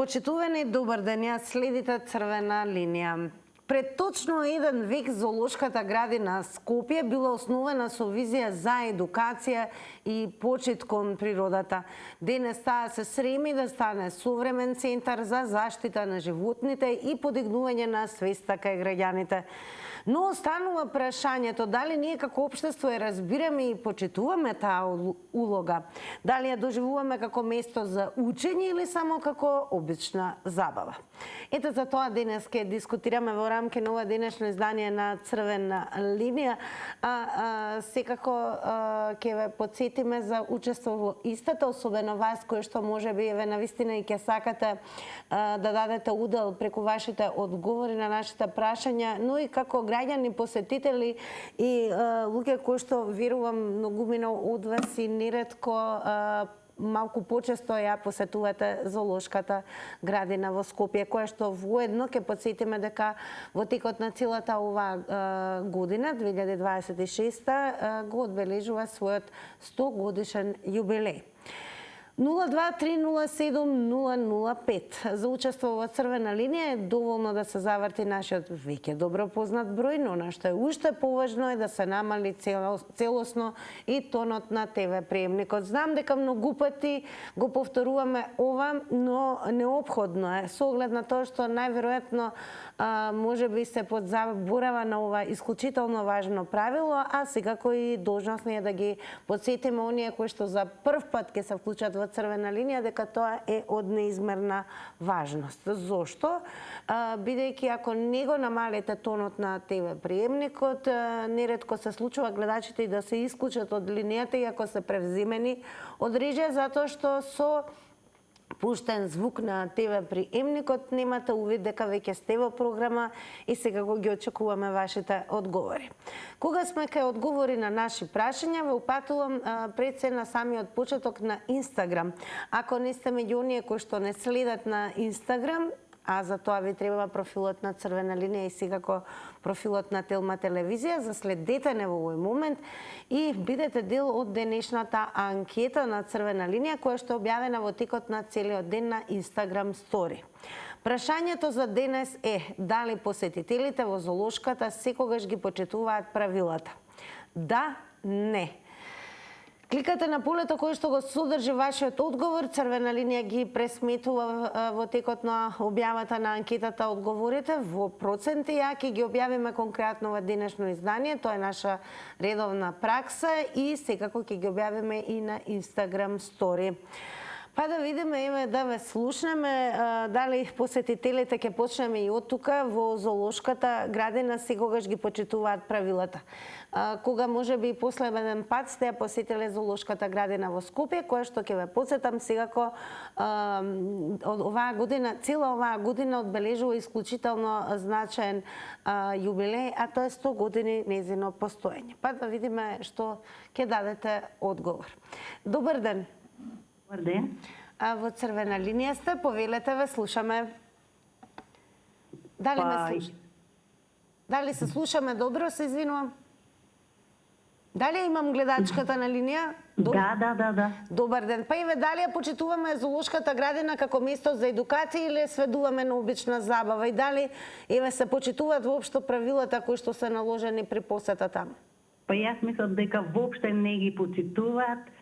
Почитувани, добар ден, ја следите Црвена линија. Пред точно еден век зоолошката градина Скопје била основена со визија за едукација и почит кон природата. Денес таа се стреми да стане современ центар за заштита на животните и подигнување на свеста кај граѓаните. Но останува прашањето дали ние како општество ја разбираме и почитуваме таа улога. Дали ја доживуваме како место за учење или само како обична забава. Ето за тоа денес ќе дискутираме во рамки на ова денешно издание на Црвена линија. Секако ќе ве потсетиме за учество во истата, особено вас кои што можеби еве навистина и ќе сакате да дадете удел преку вашите одговори на нашите прашања, но и како граѓани, посетители и луѓе кои што верувам многумина од вас и неретко малку почесто ја посетувате зоолошката градина во Скопје, која што воедно ќе потсетиме дека во текот на целата оваа година, 2026, го одбележува својот 100 годишен јубилеј. 02307-005. За учество во Црвена линија е доволно да се заврти нашиот веќе добро познат број, но на што е уште поважно е да се намали целосно и тонот на ТВ приемникот. Знам дека многу пати го повторуваме ова, но неопходно е со оглед на тоа што најверојатно можеби се подзаборава на ова исклучително важно правило, а секако и должностни е да ги потсетиме оние кои што за прв пат ќе се вклучат во Црвена линија дека тоа е од неизмерна важност. Зошто? Бидејќи ако не го намалите тонот на ТВ приемникот, неретко се случува гледачите и да се исклучат од линијата и ако се превземени од режија, затоа што со пуштен звук на ТВ приемникот немате увид дека веќе сте во програма и секако ги очекуваме вашите одговори. Кога сме кај одговори на наши прашања, ве упатувам пред се на самиот почеток на Инстаграм. Ако не сте меѓу оние кои што не следат на Инстаграм, а за тоа ви треба профилот на Црвена линија и секако профилот на Телма телевизија, заследете не во овој момент и бидете дел од денешната анкета на Црвена линија која што е објавена во текот на целиот ден на Инстаграм стори. Прашањето за денес е дали посетителите во зоолошката секогаш ги почитуваат правилата? Да, не. Кликате на полето кое што го содржи вашиот одговор, Црвена линија ги пресметува во текот на објавата на анкетата одговорите во проценти, ја ќе ги објавиме конкретно во денешно издание, тоа е наша редовна пракса и секако ќе ги објавиме и на Инстаграм стори. Па да видиме, еве да ве слушнеме, дали посетителите ќе почнеме и од тука во зоолошката градина секогаш ги почитуваат правилата. Кога можеби и последен пат сте ја посетиле зоолошката градина во Скопје, која што ќе ве потсетам секако оваа година, цела оваа година одбележува исклучително значаен јубилеј, а тоа е 100 години нејзино постоење. Па да видиме што ќе дадете одговор. Добар ден. Добар ден. Во Црвена линија сте, повелете, ве слушаме. Дали ме слушате? Дали се слушаме добро, се извинувам? Дали имам гледачката на линија? Да. Добар ден. Па еве, дали ја почитуваме зоолошката градина како место за едукација или сведуваме на обична забава? И дали еве се почитуваат воопшто правилата кои што се наложени при посета таму? Па јас мислам дека воопште не ги почитуваат,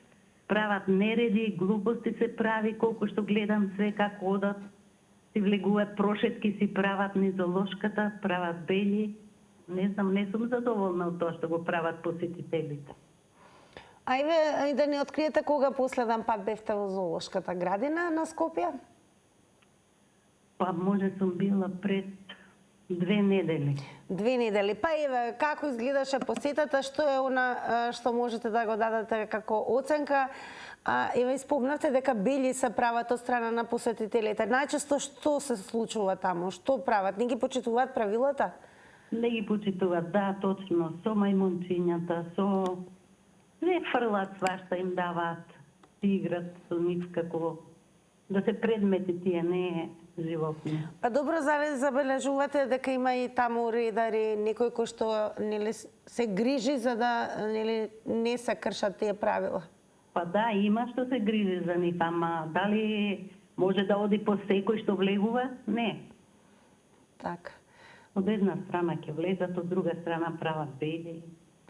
прават нереди, глупости се прави, колку што гледам све како одат, си влегуваат прошетки, си прават низ зоолошката, прават бели. Не сум задоволна од тоа што го прават посетителите. Ајде да не откриете кога последен пат бевте во зоолошката градина на Скопје? Па може сум била пред 2 недели. 2 недели. Па еве, како изгледаше посетата, што е она што можете да го дадете како оценка? Еве, спомнавте дека бели се прават од страна на посетителите. Најчесто што се случува таму? Што прават? Не ги почитуваат правилата? Не ги почитуваат, да, точно, со мајмунчињата, со... Не фрлат свашта им даваат, играт со нив како... Да се предмети тие, не животни. Па добро, зали забележувате дека има и таму редари, некој кој што нели се грижи за да нели не се кршат тие правила? Па да, има што се грижи за нив, ама дали Може да оди по секој што влегува? Не. Така. Од една страна ќе влезат, од друга страна прават беди.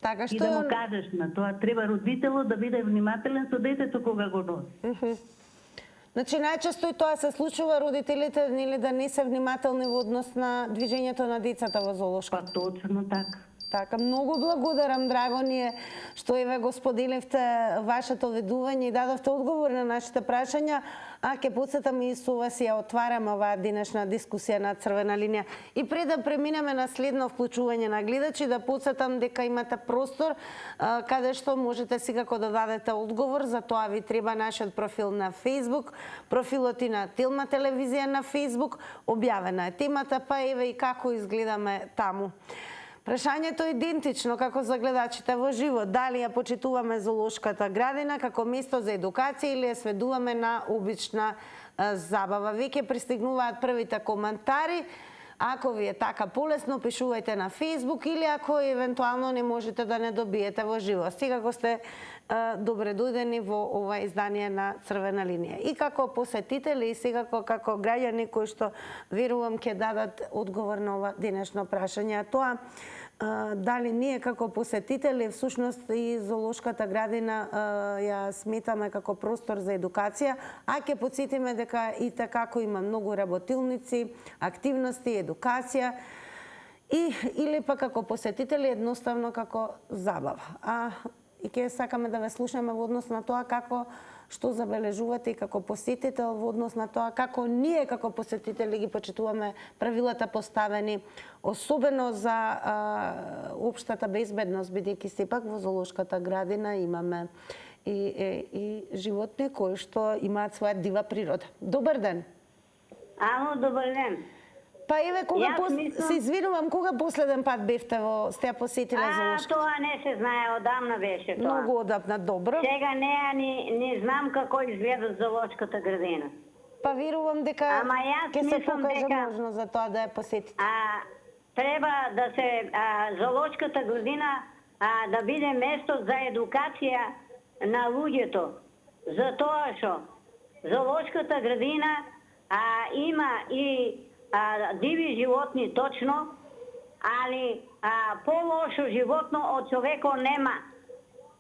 Така И што да му кажеш на тоа, треба родителот да биде внимателен со детето кога го носи. Значи најчесто и тоа се случува, родителите нели да не се внимателни во однос на движењето на децата во зоолошка. Па точно така. Така, многу благодарам, драго ни е што еве го споделивте вашето ведување и дадовте одговор на нашите прашања, а ќе потсетам и со вас ја отварам оваа денешна дискусија на Црвена линија. И пред да преминеме на следно вклучување на гледачи, да потсетам дека имате простор каде што можете секако да дадете одговор, за тоа ви треба нашиот профил на Facebook, профилот и на Телма телевизија на Facebook, објавена е темата, па еве и како изгледаме таму. Прашањето е идентично како за гледачите во живо. Дали ја почитуваме зоолошката градина како место за едукација или ја сведуваме на обична забава? Веќе пристигнуваат првите коментари. Ако ви е така полесно, пишувајте на Facebook или ако евентуално не можете да не добиете во живо. Секако сте добре дојдени во ова издание на Црвена линија. И како посетители и секако како граѓани кои што верувам ќе дадат одговор на ова денешно прашање. Тоа дали ние како посетители всушност и зоолошката градина ја сметаме како простор за едукација, а ќе потсетиме дека и како има многу работилници, активности, едукација или па како посетители едноставно како забава. И ќе сакаме да ве слушаме во однос на тоа како што забележувате и како посетител во однос на тоа како ние како посетители ги почитуваме правилата поставени, особено за општата безбедност, бидејќи сепак во зоолошката градина имаме и животни кои што имаат своја дива природа. Добар ден. Ало, добар ден. Па еве, се извинувам, кога последен пат бевте сте ја посетиле зоолошка? Тоа не се знае, одамна беше тоа. Многу одамна, добро. Сега не знам како изгледа зоолошката градина. Па верувам дека ќе се покаже можно за тоа да ја посетите. Треба да се зоолошката градина да биде место за едукација на луѓето. Затоа што зоолошката градина има и диви животни точно, али по-лошо животно од човеко нема.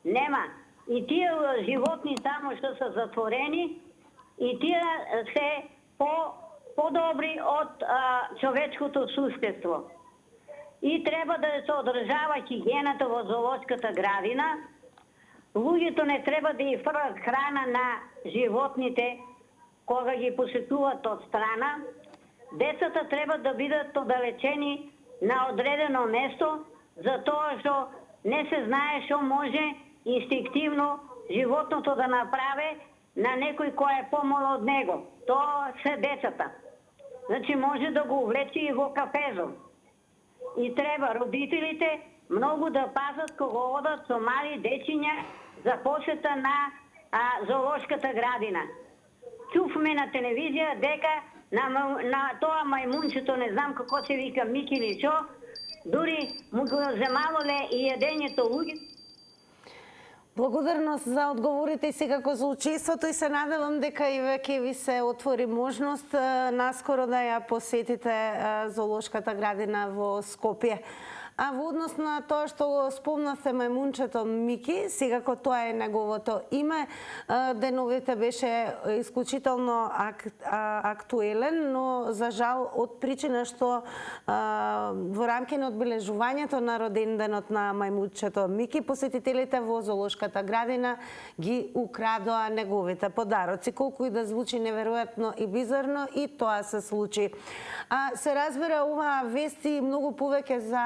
Нема. И тие животни таму што се затворени, и тие се по-добри од човечкото суштество. И треба да се одржава хигиената во зоолошката градина. Луѓето не треба да ја фрлат храна на животните кога ги посетуваат од страна. Децата треба да бидат оддалечени на одредено место, затоа што не се знае што може инстинктивно животното да направи на некој кој е помал од него. Тоа се децата. Значи може да го увлече и во кафезо. И треба родителите многу да пазат кога одат со мали дечиња за посета на зоолошката градина. Чувме на телевизија дека на тоа мајмунчето, не знам како се вика, Мики или шо, дури му го земалоле и јадењето луѓе. Благодарност за одговорите и секако за учеството и се надевам дека и веќе ви се отвори можност наскоро да ја посетите зоолошката градина во Скопје. А во однос на тоа што го спомнавте мајмунчето Мики, секако тоа е неговото име, деновите беше исклучително актуелен, но за жал од причина што во рамки на одбележувањето на роденденот на мајмунчето Мики, посетителите во зоолошката градина ги украдоа неговите подароци. Колку и да звучи неверојатно и бизарно, и тоа се случи. Се разбира, оваа вести многу повеќе за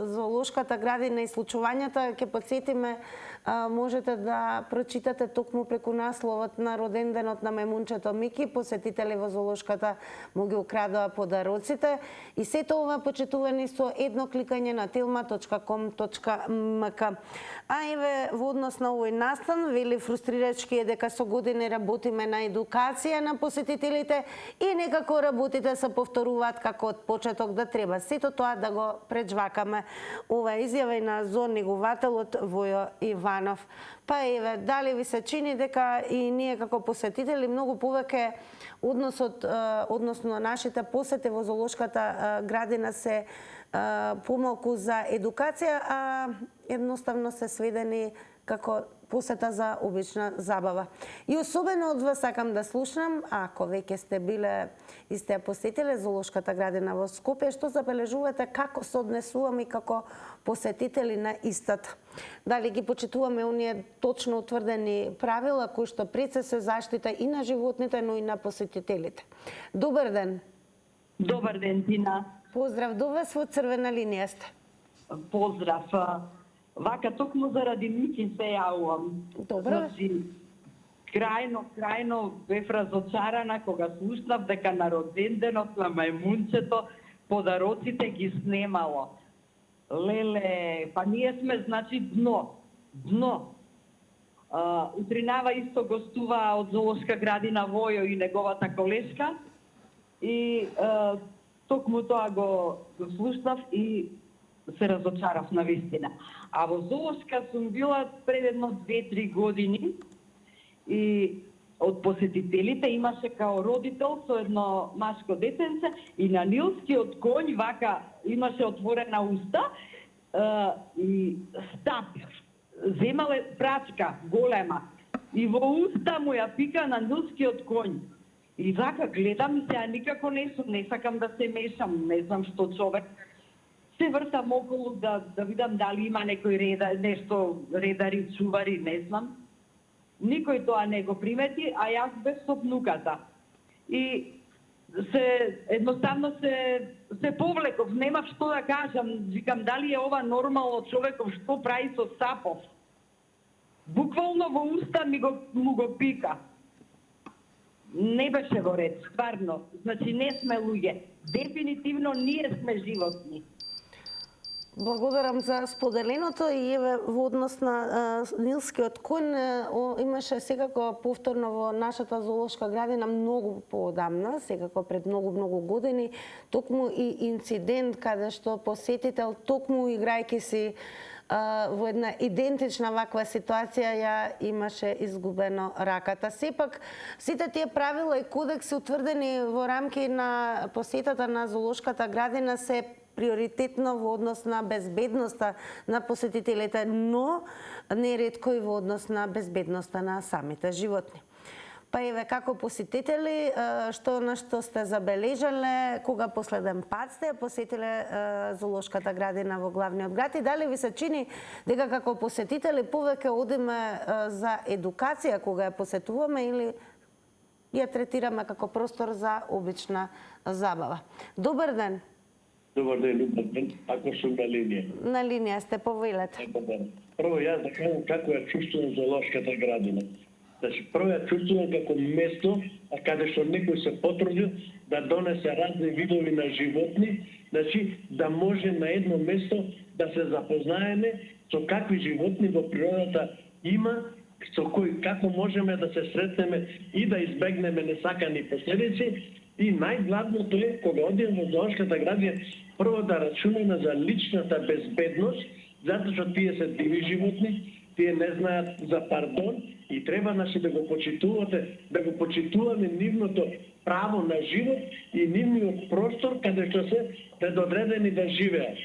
зоолошката градина и случувањата, ќе потсетиме, можете да прочитате токму преку насловот на роденденот на мајмунчето Мики. Посетители во зоолошката му ги украдоа подароците и сето ова почитувани со едно кликање на telma.com.mk. Еве, во однос на овој настан, вели фрустрирачки е дека со години работиме на едукација на посетителите и некако работите се повторуваат како од почеток да треба сето тоа да го пречвакаме ова изјава и на зоннегувателот Војо Иванов. Па еве, дали ви се чини дека и ние како посетители многу повеќе односно нашите посети во зоолошката градина се помалку за едукација, а едноставно се сведени како посета за обична забава. И особено од вас сакам да слушнам, ако веќе сте биле и сте посетиле зоолошката градина во Скопје, што забележувате, како се однесуваме како посетители на истата. Дали ги почитуваме оние точно утврдени правила кои што пред се заштита и на животните, но и на посетителите. Добар ден. Добар ден, Тина. Поздрав до вас, во Црвена линија сте. Поздрав. Вака токму заради Мики се јавувам. Добро. Значи, крајно бев разочарана кога слушнав дека на роденденот на мајмунчето подароците ги снемало. Леле, па ние сме, значи, дно. Утринава исто гостува од зоолошка градина Војо и неговата колешка. И токму тоа го слушнав и се разочарав на вистина. А во зоолошка сум била пред едно 2-3 години и од посетителите имаше као родител со едно машко детенце и на нилскиот коњ вака имаше отворена уста и стап. Земале прачка голема и во уста му ја пика на нилскиот коњ. И вака гледам и сега никако не сакам да се мешам, не знам што човек. Се вртам околу да видам дали има некој нешто редари, чувари, не знам. Никој тоа не го примети, а јас бев со внуката. И едноставно се повлеков, немав што да кажам, викам дали е ова нормално човеков што прави со сапов. Буквално во уста му го пика. Не беше во ред, стварно. Значи не сме луѓе. Дефинитивно ние сме животни. Благодарам за споделеното и еве во однос на нилскиот коњ имаше секако повторно во нашата зоолошка градина многу поодамна, секако пред многу години, токму и инцидент каде што посетител токму играјќи си во една идентична ваква ситуација ја имаше изгубено раката. Сепак, сите тие правила и кодекси утврдени во рамки на посетата на зоолошката градина се приоритетно во однос на безбедноста на посетителите, но неретко и во однос на безбедноста на самите животни. Па еве, како посетители, што сте забележале кога последен пат сте посетиле зоолошката градина во главниот град и дали ви се чини дека како посетители повеќе одиме за едукација кога ја посетуваме или ја третираме како простор за обична забава? Добар ден. Добар ден, ако сум на линија. На линија сте, повелете. Прво јас да кажам како ја чувствувам зоолошката градина. Значи, прво ја чувствувам како место, каде што некој се потрудил да донесе разни видови на животни, значи да може на едно место да се запознаеме со какви животни во природата има, со кои како можеме да се сретнеме и да избегнеме несакани последици. И најглавното е, кога одиме во зоолошката градина, прво да рачунаме за личната безбедност, затоа што тие се диви животни, тие не знаат за пардон и треба да го почитувате, да го почитуваме нивното право на живот и нивниот простор каде што се предодредени да живеат.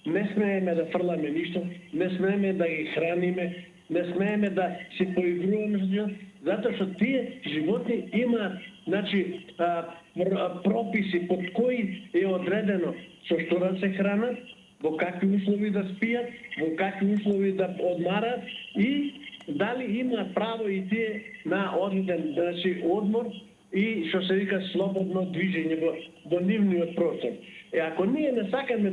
Не смееме да фрламе ништо, не смееме да ги храниме, не смееме да се поигруваме, затоа што тие животни имаат, значи, прописи под кои е одредено со што да се хранат, во какви услови да спијат, во какви услови да одмарат и дали имаат право и тие на одреден, значи, одмор и што се вика слободно движење во нивниот простор. Ако ние не сакаме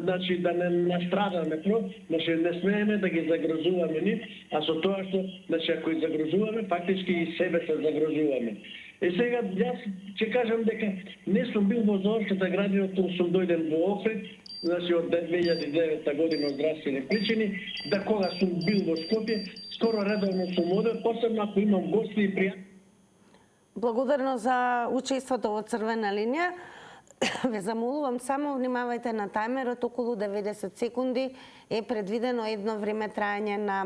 значи да не настрадаме, значи не смееме да ги загрозуваме нив, а со тоа што, значи ако ги загрозуваме, фактички и себе се загрозуваме. Сега јас ќе кажам дека не сум бил во зоолошката градина, тоа сум дојден во Охрид, значи од 2009 година од здравствени причини, да кога сум бил во Скопје, скоро редовно сум одел, посебно ако имам гости и пријатели. Благодарно за учеството во Црвена линија. ве замолувам, само внимавајте на тајмерот, околу 90 секунди е предвидено едно време трајање на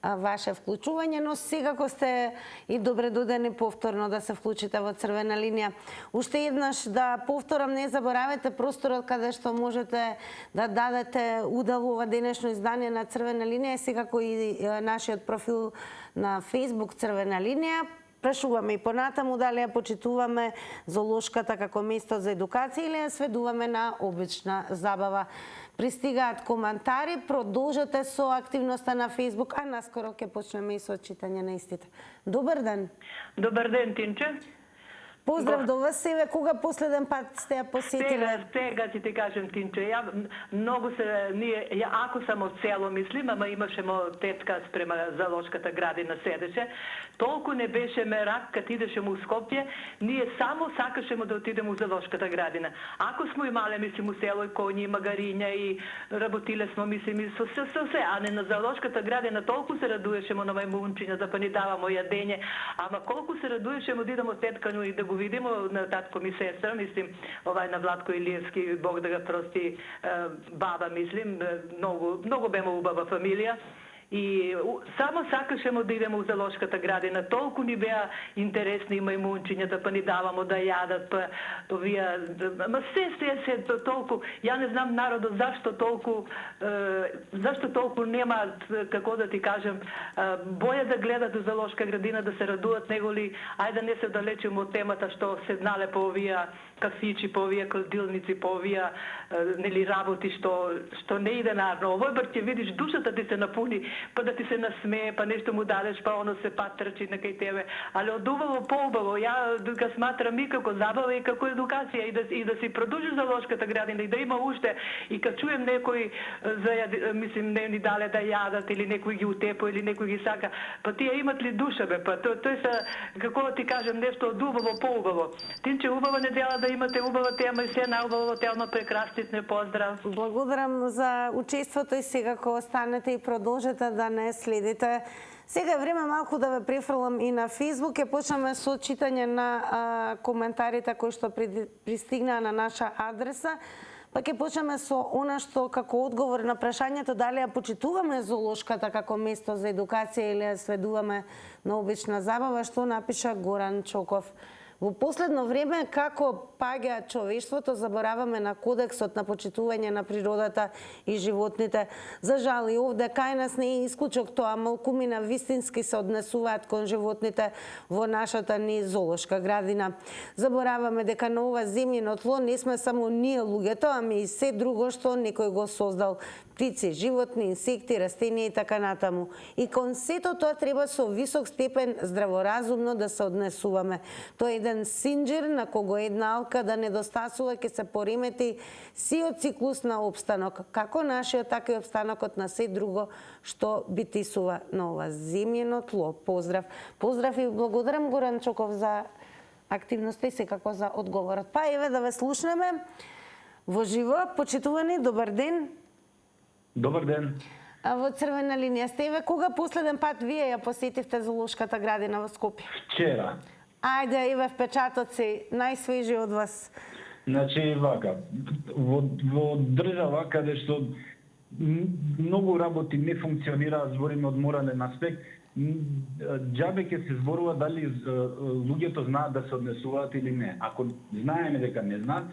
ваше вклучување, но секако сте и добре додени повторно да се вклучите во црвена линија. Уште еднаш да повторам, не заборавете просторот каде што можете да дадете удел во ова денешно издание на црвена линија, секако и нашиот профил на Facebook црвена линија. Прашуваме и понатаму дали ја почитуваме зоолошката како место за едукација или ја сведуваме на обична забава. Пристигаат коментари, продолжете со активноста на Facebook, а наскоро ќе почнеме и со читање на истите. Добар ден. Добар ден, Тинче. Поздрав до вас, Еве, кога последен пат сте ја посетиле? Сега ти ти кажем, Тинче, ја многу се ние, ако сам од село мислим, ама имаше тетка спрема зоолошката градина седеше, толку не беше мерак кад идешемо у Скопје, ние само сакашемо да отидеме у зоолошката градина. Ако смо имале, мислим, у село и коњи, и магариња, и работиле смо, мислим, и со се, а не на зоолошката градина, толку се радуешемо на мајмунчиња, да па ни давамо јадење, ама колку се радуешемо да идемо теткању и да го видимо на татко ми сестра, мислим, на Владко Илиевски, Бог да го прости, баба, мислим, многу бема убава фамилија. И само сакашемо да идеме у зоолошката градина. Толку ни беа интересни мајмунчињата, па ни давамо да јадат, па овие, ма се толку. Ја не знам народот зашто толку немаат, како да ти кажем, боја да гледат у зоолошка градина, да се радуват, неголи, ајде не се далечиме од темата што седнале по овие кафичи, по овие кладилници, по овие нели работи што не иде нарно. Овој пат ќе видиш душата ти се напуни, па да ти се насмее, па нешто му дадеш, па оно се пат трчи на кај тебе. Але од убаво по убаво, ја го сматрам и како забава и како едукација и да си продолжи зоолошката градина и да има уште, и кад чуем некој мислим не ни дале да јадат или некој ги утепо или некој ги сака, па тие имат ли душа бе, па тој се, како да ти кажем, нешто од убаво по убаво. Тинче, убава недела да имате убава тема и се наубаво тема, прекрасни поздрав. Благодарам за учеството и секако останете и продолжете да не следите. Сега е време малку да ве префрлам и на Facebook. Ќе почнеме со читање на коментарите кои што пристигнаа на наша адреса. Па ќе почнеме со она што како одговор на прашањето дали ја почитуваме зоолошката како место за едукација или ја сведуваме на обична забава, што напиша Горан Чоков. Во последно време, како паѓа човештвото, забораваме на кодексот на почитување на природата и животните. За жал и овде кај нас не е исклучок тоа, малкумина вистински се однесуваат кон животните во нашата ни зоолошка градина. Забораваме дека на ова земјино тло не сме само ние луѓето, ами и се друго што некој го создал. Птици, животни, инсекти, растенија и така натаму. И кон сето тоа треба со висок степен здраворазумно да се однесуваме. Тоа е еден синџир на кого една алка да недостасува ќе се поремети сиот циклус на опстанок, како нашиот, така и опстанокот на се друго што битисува на ова земјино тло. Поздрав. Поздрав и благодарам Горан Чоков за активноста и секако за одговорот. Па еве да ве слушнеме во живо. Почитувани, добар ден. Добар ден. Во црвена линија сте. Еве, кога последен пат вие ја посетивте зоолошката градина во Скопје? Вчера. Ајде, еве впечатоци, најсвежи од вас. Значи, вака, во држава каде што многу работи не функционираат, збориме од морален аспект, џабе ќе се зборува дали луѓето знаат да се однесуваат или не. Ако знаеме дека не знаат,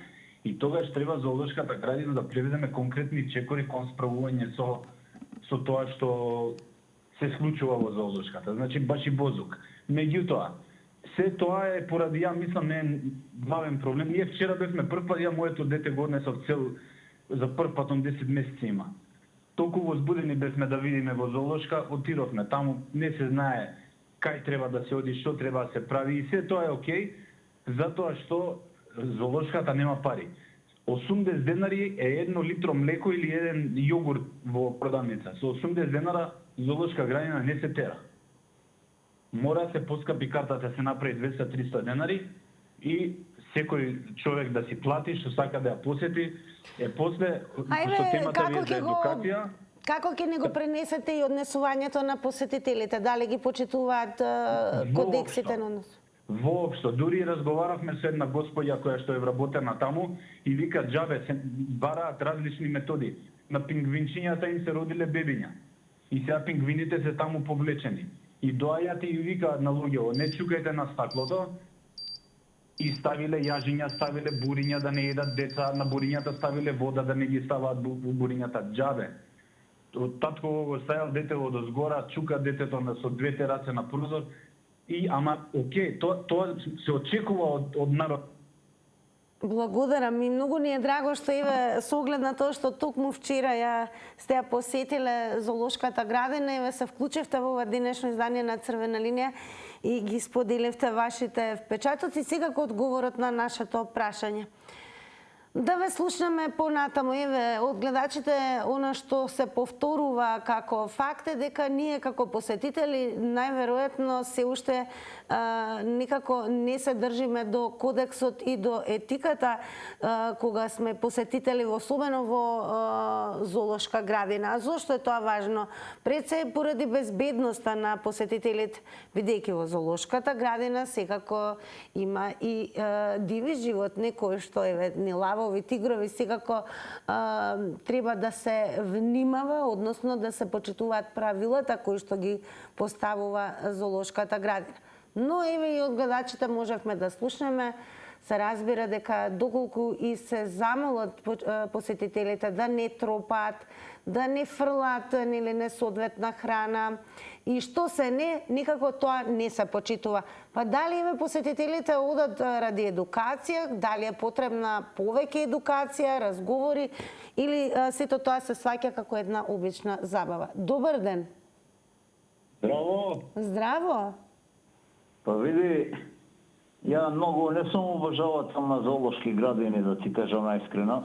и тогаш треба зоолошката градина да преведеме конкретни чекори кон справување со тоа што се случува во зоолошката. Значи, баш и бозук. Меѓутоа, се тоа е поради, ја мислам, не е главен проблем. Ние вчера бевме прв пат, ја моето дете го однесов цел за прв пат 10 месеци има. Толку возбудени бевме да видиме во зоолошка, отидовме таму, не се знае кај треба да се оди, што треба да се прави и се тоа е окей, затоа што зоолошката нема пари. 80 денари е 1 литро млеко или еден јогурт во продавница. Со 80 денара зоолошка градина не се тера. Мора се поскапи картата се направи 200-300 денари и секој човек да си плати што сака да ја посети. После што темата ви е за едукација. Како ќе не го пренесете и однесувањето на посетителите? Дали ги почитуваат кодексите на нас? Воопшто, дури разговаравме со една господја која што е вработена таму и вика џабе се бараат различни методи. На пингвинчињата им се родиле бебиња. И сега пингвините се таму повлечени. И доаѓаат и викаат на луѓето, не чукајте на стаклото. И ставиле јажиња, ставиле буриња да не едат деца, на бурињата ставиле вода да не ги ставаат бурињата. Џабе. Татко го ставил детето од згора, чука детето со двете раце на прозор. И ама окей, тоа се очекува од народ. Благодарам и многу ни е драго што еве со оглед на тоа што токму вчера сте ја посетиле зоолошката градина, еве се вклучевте во ова денешно издание на Црвена линија и ги споделивте вашите впечатоци, секако одговорот на нашето прашање. Да ве слушнеме понатаму, еве, од гледачите, она што се повторува како факт е дека ние како посетители најверојатно се уште никако не се држиме до кодексот и до етиката кога сме посетители, особено во зоолошка градина. А зошто е тоа важно? Пред се поради безбедноста на посетителите, бидејќи во зоолошката градина секако има и диви животни кои што еве ни лавови, тигрови, секако треба да се внимава, односно да се почитуваат правилата кои што ги поставува зоолошката градина. Но еве и од гледачите можевме да слушнеме, се разбира дека доколку и се замолат посетителите да не тропаат, да не фрлаат нели несоодветна храна и што се не, никако тоа не се почитува. Па дали еве посетителите одат ради едукација, дали е потребна повеќе едукација, разговори или сето тоа се сваќа како една обична забава. Добар ден. Здраво. Здраво. Па види, ја многу не сум обожавател на зоолошки градини, да ти кажам најискрено.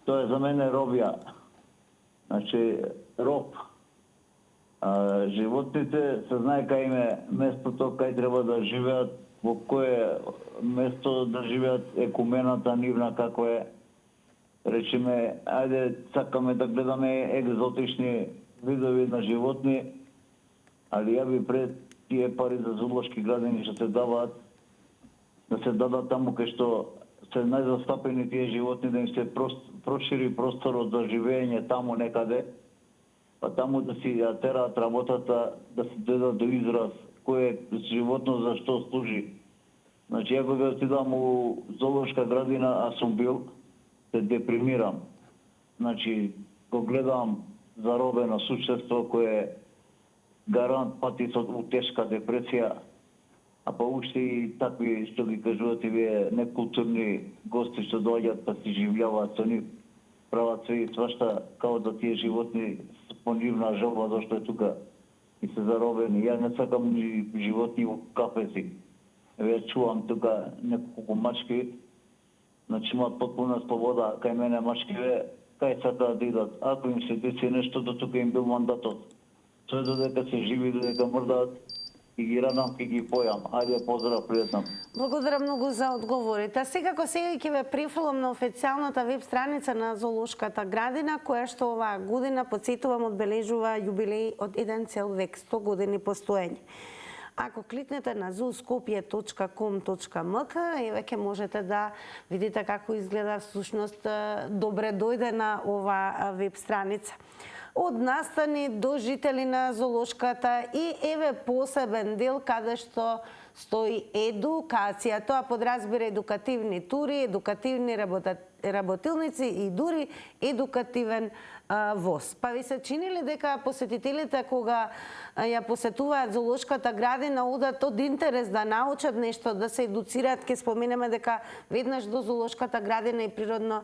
Тоа е за мене робија. Значи, роб. Животните се знае кај им е местото, кај треба да живеат, во кое место да живеат, екумената нивна како е. Речеме, ајде, сакаме да гледаме екзотични видови на животни, али ја би пред тие пари за зоолошки градини што се даваат, да се дадат таму кај што се најзастапени тие животни, да им се прошири просторот за живење таму некаде, па таму да си ја тераат работата, да се дадат до израз кој е животно за што служи. Значи, ја кога отидам у зоолошка градина, а сум бил, се депримирам. Значи, го гледам заробено суштество кое е гарант пати со тешка депресија, а па уште и такви, што ги кажуват и вие, некултурни гости што доаѓаат па си живljаваат со нив, прават све и свашта, као да тие животни по нивна жалба зашто е тука и се заробени. Ја не сакам животни во кафеси. Еве чувам тука неколку мачки, значи имаат потпуна слобода, кај мене мачкиве, кај сакаат да идат. Ако им се деси нешто, до тука им бил мандатот. Тоа додека се живи, додека мрдаат, и ги радам, и ги појам. Ајде, поздрав, пријатно. Благодарам многу за одговорите. Секако сега ќе ве префрлам на официјалната веб страница на зоолошката градина, која што оваа година, потсетувам, одбележува јубилеј од 1 цел век, 100 години постоење. Ако кликнете на zooskopje.com.mk, еве ќе можете да видите како изгледа всушност добре дојде на оваа веб страница. Од настани до жители на зоолошката и еве посебен дел каде што стои едукација. Тоа подразбира едукативни тури, едукативни работилници и дури едукативен воз. Па ви се чини ли дека посетителите кога ја посетуваат зоолошката градина одат од интерес да научат нешто, да се едуцираат? Ке споменеме дека веднаш до зоолошката градина и природно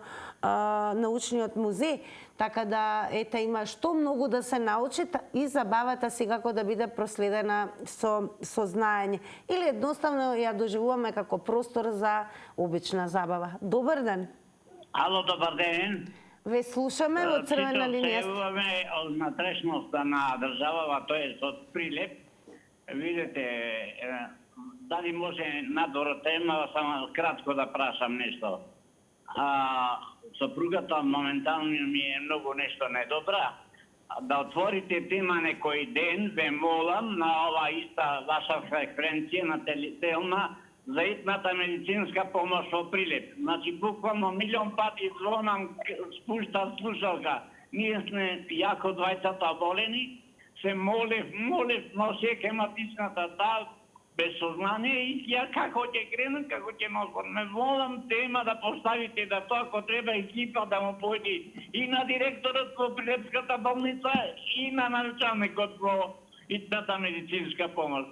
научниот музеј, така да ете има што многу да се научи и забавата секако да биде проследена со знаење. Или едноставно ја доживуваме како простор за обична забава. Добар ден. Ало, добар ден. Ве слушаме во Црвена линија. Се јавуваме од натрешноста на државава, тоа е од Прилеп. Видете, дали може надвор тема, само кратко да прашам нешто. Сопругата моментално ми е многу нешто недобра, да отворите тема некој ден, ве молам, на ова иста ваша фреквенција на телна, за итната медицинска помош во Прилеп. Значи, буквално милион пати звонам, спушта слушалка. Ние сме јако двајцата болени, се молев, носејќи матичната да, без сознание и ја како ќе кренам, како ќе ме ме волам тема да поставите да тоа ако треба екипа да му појди и на директорот во Прилепската болница и на началникот во итната медицинска помош.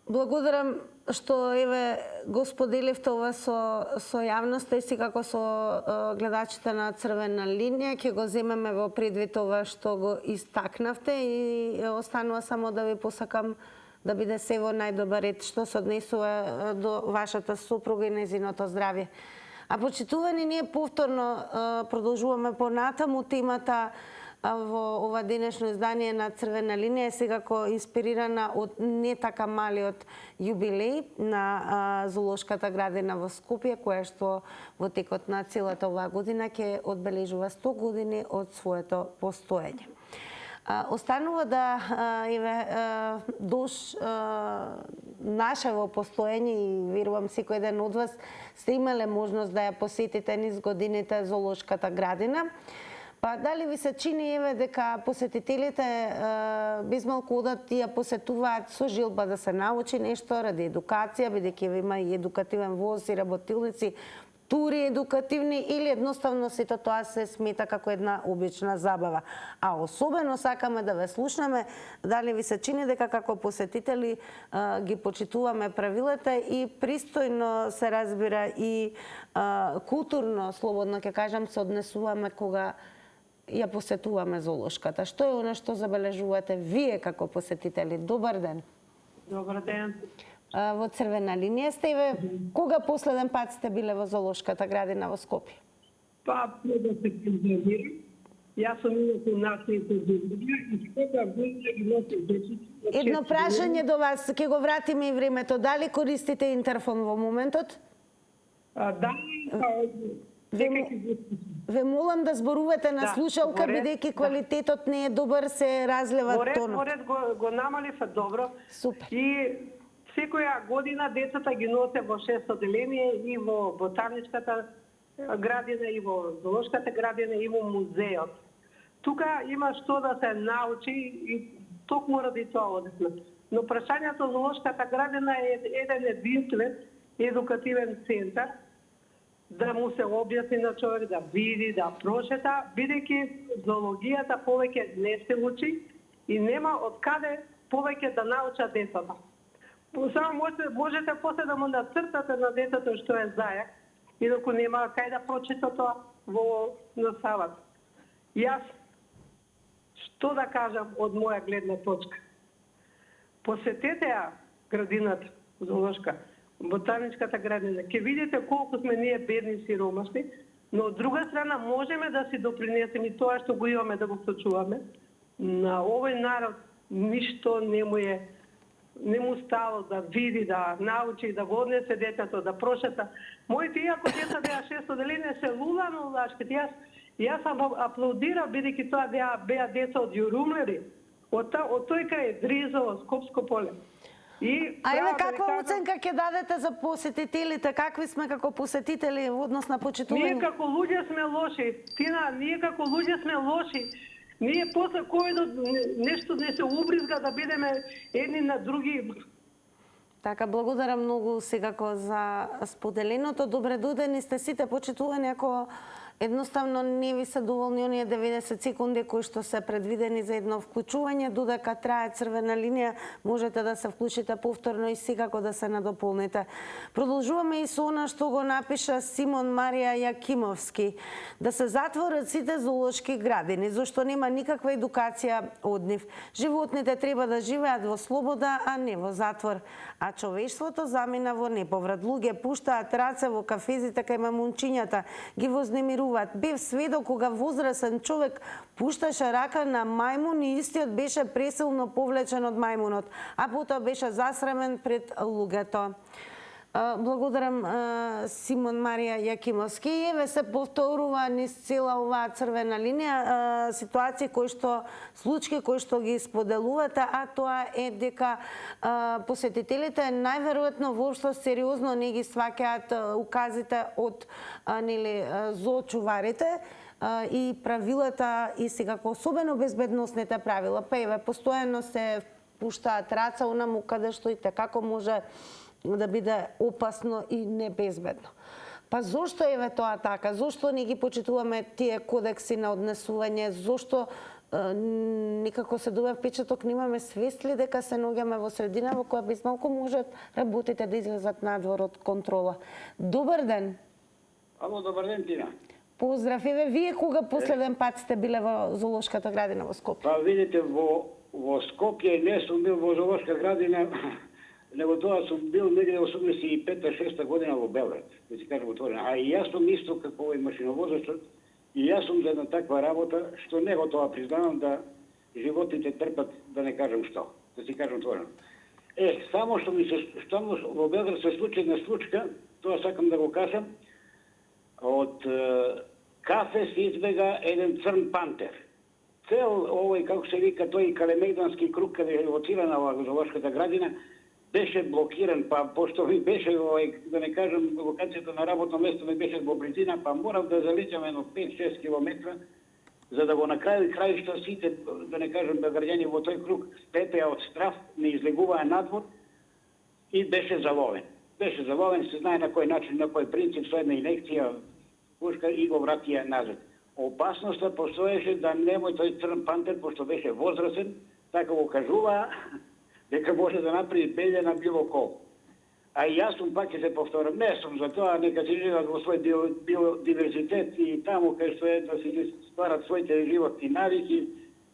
Благодарам што еве го споделивте ова со јавноста и секако со гледачите на Црвена линија. Ќе го земеме во предвид ова што го истакнавте и останува само да ви посакам да биде се во најдобар ред што се однесува до вашата сопруга и нејзиното здравје. А почитувани, ние повторно продолжуваме понатаму темата во ова денешно издание на Црвена линија, секако инспирирана од не така малиот јубилеј на Зоолошката градина во Скопје, која што во текот на целата оваа година ќе одбележува 100 години од своето постоење. Останува да наше во постоење и верувам секој еден од вас сте имале можност да ја посетите низ годините Зоолошката градина. Па дали ви се чини еве дека посетителите безмалку одат и ја посетуваат со желба да се научи нешто ради едукација, бидејќи има и едукативен воз и работилници, тури едукативни или едноставно сето тоа се смета како една обична забава. А особено сакаме да ве слушнеме дали ви се чини дека како посетители ги почитуваме правилата и пристојно се разбира и културно, слободно ќе кажам, се однесуваме кога ја посетуваме Зоолошката. Што е она што забележувате вие како посетители? Добар ден. Добар ден. Во Црвена линија сте и кога последен пат сте биле во Зоолошката градина во Скопје? Па, да се пензионирам. Јас сум инаку наследник и секоја година ги носим дечици. Едно прашање до вас, ќе го вратиме и времето. Дали користите интерфон во моментот? Да, Ве молам да зборувате на слушалка, бидејќи квалитетот не е добар, се разлева тонот. Во ред го намалив добро. Супер. И секоја година децата ги носе во 6 оделение и во Ботаничката градина, и во Зоолошката градина, и во музеот. Тука има што да се научи и токму ради тоа одесме. Но прашањето Зоолошката градина е еден единствен едукативен центар, да му се објасни на човек, да види, да прошета, бидејќи зоологијата повеќе не се учи и нема од каде повеќе да научат децата. Само можете после да му нацртате на детето што е зајак, и доку нема кај да прочита тоа во наставата. Јас, што да кажам од моја гледна точка? Посетете ја градината Зоолошка, Ботаничката градина, ќе видите колку сме ние бедни и сиромашни, но од друга страна можеме да си допринесеме и тоа што го имаме да го сочуваме. На овој народ ништо не му стало да види, да научи, да го однесе детето, да прошета. Моите иако деца беа 6 оделение се лулано лашките. Јас сам аплодирав бидејќи тоа беа деца од јурумлери, од тој крај Дризово, Скопско поле. Ајде, каква оценка ќе дадете за посетителите? Какви сме како посетители во однос на почитување? Ние како луѓе сме лоши. Тина, ние како луѓе сме лоши. Ние после ковидот нешто не се убризга да бидеме едни на други. Така, благодарам многу секако за споделеното. Добре додени сте сите почитувани, ако едноставно не ви се доволни оние 90 секунди кои што се предвидени за едно вклучување, додека трае Црвена линија, можете да се вклучите повторно и секако да се надополните. Продолжуваме и со она што го напиша Симон Марија Јакимовски. Да се затворат сите зоолошки градини, зашто нема никаква едукација од нив. Животните треба да живеат во слобода, а не во затвор. А човештвото замина во неповрат. Луѓе пуштаат раце во кафезите кај мамунчињата, ги вознемируваат. Бев сведок кога возрасен човек пушташе рака на мајмун и истиот беше пресилно повлечен од мајмунот, а потоа беше засрамен пред луѓето. Благодарам Симон Марија Јакимовски. Еве се повторува низ цела оваа црвена линија ситуации кои што случаи кои што ги споделувате, а тоа е дека посетителите најверојатно воопшто сериозно не ги сваќаат указите од зоочуварите и правилата и секако особено безбедносните правила. Па еве постојано се пуштаат раца онаму каде што и како може да биде опасно и небезбедно. Па зошто еве тоа така? Зошто не ги почитуваме тие кодекси на однесување? Зошто никако се добива впечаток, немаме свест ли дека се наоѓаме во средина во која без малку можат работите да излезат надвор од контрола? Добар ден. Ало, добар ден, Тина. Поздрав. Еве, вие кога последен пат сте биле во зоолошката градина во Скопје? Па видите, во Скопје не сум бил во зоолошка градина, него тоа сум бил негде 85-6 година во Белград, да си кажам отворено. А и јас сум исто како овој машиновозачот, и јас сум за една таква работа, што него тоа признавам да животните трпат, да не кажам што, да си кажам отворено. Само што во Белград се случи една случка, тоа сакам да го кажам, од кафе се избега еден црн пантер. Цел овој, како се вика, тој Калемегдански круг, каде е лоцирана во зоолошката градина, беше блокиран, па пошто ми беше, да не кажам, локацијата на работно место ми беше во близина, па морав да залетам едно 5-6 километра, за да го на крај краишта сите, да не кажам, граѓани во тој круг пепеа од страф, не излегуваа надвор и беше заловен. Беше заловен, се знае на кој начин, на кој принцип, со една инекција, пушка и го вратија назад. Опасноста постоеше да немој тој црн пантер, пошто беше возрасен, така го кажуваа, дека може да направи белја на било кол. А и јас сум, пак ќе се повторам, не сум за тоа, нека се живеат во свој биодиверзитет и таму кај што е да се стварат своите животни навики,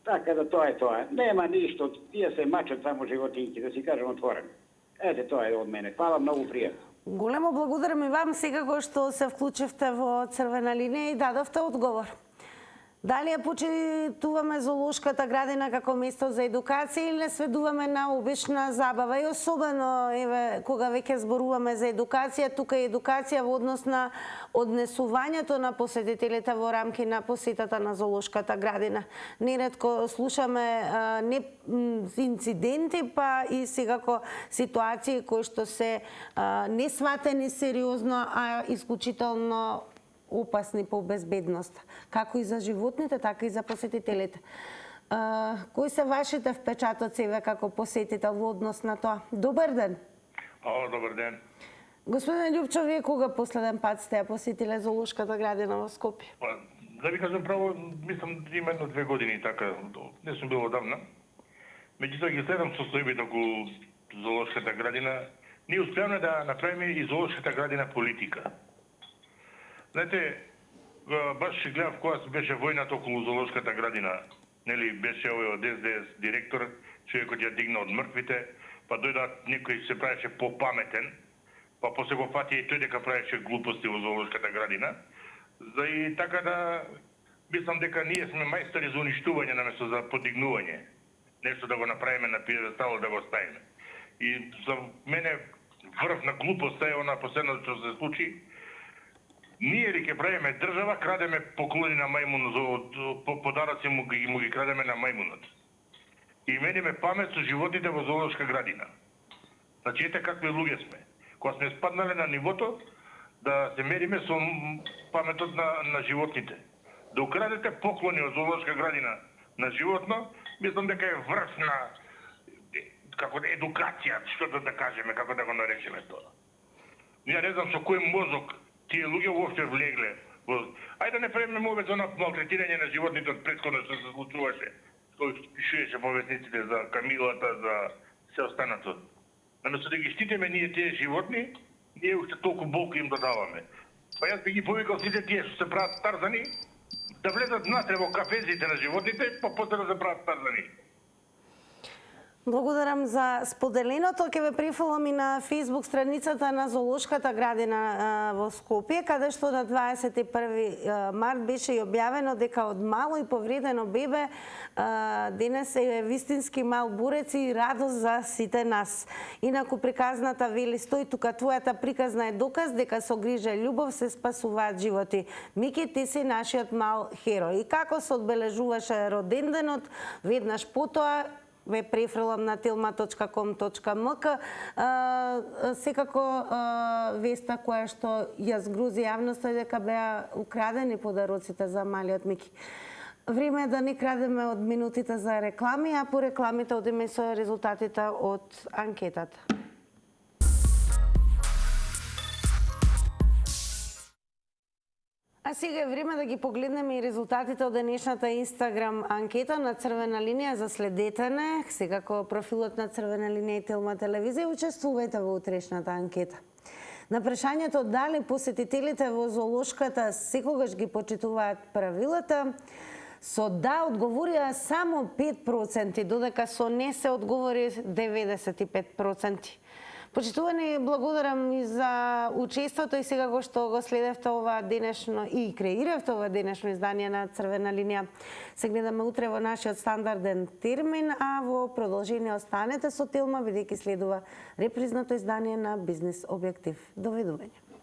така да тоа е тоа. Нема ништо, тие се мачат таму животинки, да си кажем отворено. Ете, тоа е од мене. Фала, многу пријатно. Големо благодарам и вам секако што се вклучивте во црвена линија и дадовте одговор. Дали ја почитуваме зоолошката градина како место за едукација или сведуваме на обична забава? И особено, еве, кога веќе зборуваме за едукација, тука е едукација во однос на однесувањето на посетителите во рамки на посетата на зоолошката градина. Неретко слушаме инциденти, па и секако ситуации кои што се не сватени сериозно, а исклучително опасни по безбедност, како и за животните, така и за посетителите. Кои се вашите впечатоци еве како посетител во однос на тоа? Добар ден. Добар ден. Господин Љупчо, вие кога последен пат сте ја посетиле зоолошката градина во Скопје? Да ви кажам право, мислам именно 2 години така, не сум бил одамна. Меѓутоа ги следам состојбите околу зоолошката градина. Ние успеавме да направиме и зоолошката градина политика. Знаете, баш ще гледав кога беше војната околу зоолошката градина. Нели беше овој од СДС директор, човекот ја дигна од мртвите, па дојдат некој се правеше попаметен, па после го фати и тој дека правеше глупости во зоолошката градина. За и така да мислам дека ние сме мајстори за уништување наместо за подигнување. Нешто да го направиме на пиедестал да го ставиме. И за мене врв на глупоста е она последното што се случи. Ние ли ќе правиме држава, крадеме поклони на мајмун, подараци му ги крадеме на мајмунот. И мениме памет со животните во зоолошка градина. Значи, ете какви луѓе сме. Кога сме спаднале на нивото, да се мериме со паметот на животните. Да украдете поклони од зоолошка градина на животно, мислам дека е врв на како едукација, што да кажеме, како да го наречеме тоа. Ние не знам со кој мозок тие луѓе воопште влегле. Ајде да не премнеме овој за малтретирање на животните од претходно што се случуваше. Кој пишуваше во вестниците за камилата, за се останато. Наместо да ги штитиме ние тие животни, ние уште толку болка им додаваме. Па јас би ги повикал сите тие што се прават тарзани, да влезат внатре во кафезите на животните, па после да се прават тарзани. Благодарам за споделеното. Ќе ве прифрлам и на Facebook страницата на Зоолошката градина во Скопје, каде што на 21 март беше и објавено дека од мало и повредено бебе денес е вистински мал бурец и радост за сите нас. Инаку приказната вели: стој тука, твојата приказна е доказ дека со грижа и љубов се спасуваат животи. Мики, ти си нашиот мал херој. И како се одбележуваше роденденот, веднаш потоа ве префрлам на tilma.com.mk. Секако веста која што ја згрузи јавноста е дека беа украдени подароците за малиот Мики. Време е да не крадеме од минутите за реклами, а по рекламите одиме со резултатите од анкетата. А сега е време да ги погледнеме и резултатите од денешната Инстаграм анкета на Црвена линија за следетене. Секако профилот на Црвена линија и Телма телевизија учествувајте во утрешната анкета. На прашањето дали посетителите во зоолошката секогаш ги почитуваат правилата, со да одговорија само 5%, додека со не се одговори 95%. Почитувани, благодарам и за учеството и сега што го следевте ова денешно и креиравте ова денешно издание на Црвена линија. Се гледаме утре во нашиот стандарден термин, а во продолжение останете со Телма, бидејќи следува репризното издание на Бизнес Објектив. Довидување.